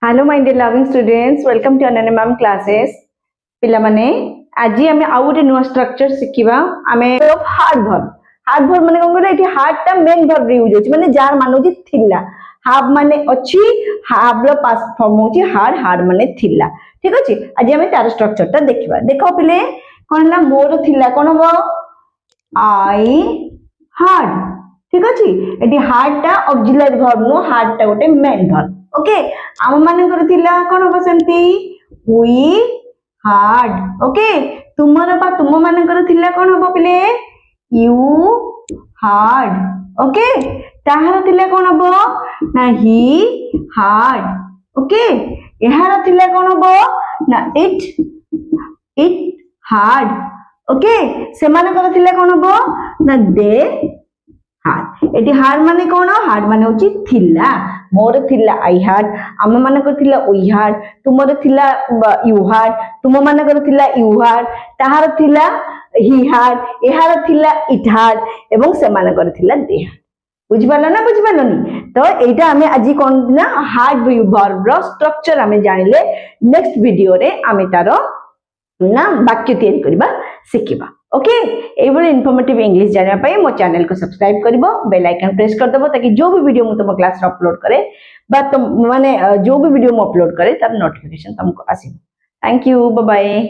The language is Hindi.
Hello my dear loving students, welcome to Ananya ma'am classes. पिला माने आज आमे आउ गोटे नुआ स्ट्रक्चर शिखिबा। आमे हार्ड वर्ब माने कोन कहले एठी हार्ड टा मेन वर्ब रे यूज होची, माने जार मानो जी थिला। हाब माने अछि, हाब रो पास्ट फॉर्म होची हार्ड, हार्ड माने थिला। ठीक अछि, आज आमे तार स्ट्रक्चर टा देखिबा। देखो पिले कोन ला मोर थिला कोन हो आई हार्ड। ठीक अछि, एठी हार्ड टा ऑक्सिलरी वर्ब नो, हार्ड टा गोटे मेन वर्ब। ओके, आम मान कौन हम सेमती वी हार्ड। ओके, तुमर बा तुम मान कौन हम पिले यू हार्ड। ओके, ताहार थिला कौन हम ना ही हार्ड। ओके, एहार थिला कौन हम ना इट हार्ड। ओके, से मान थिला कौन हम ना दे हार्ड। एटी हार्ड माने कौन? हार्ड माने होची थिला। मोर थिला आई हार्ड, आम मानकर थिला वी हार्ड, तुमर थिला यू हार्ड, तुम मानकर थिला यू हार्ड, ताहार थिला ही हार्ड, एहार थिला इट हार्ड एवं से मानकर थिला दे हार्ड। बुझि पालो ना? बुझि पालोनी? तो एटा हमें आज कोन ना हार्ड वर्ब रो स्ट्रक्चर हमें जानिले। नेक्स्ट वीडियो रे हमें तारो ना वाक्य तैयारी करबा शिखिबा। ओके, एबले इन्फॉर्मेटिव इंग्लिश जानिया पई मो चैनल को सब्सक्राइब करबो, बेल आइकन प्रेस कर दबो ताकि जो भी वीडियो मु तुम क्लास रे अपलोड करे बा तुम माने जो भी वीडियो मु अपलोड करे तार नोटिफिकेशन तुमको आसी। Thank you, bye bye.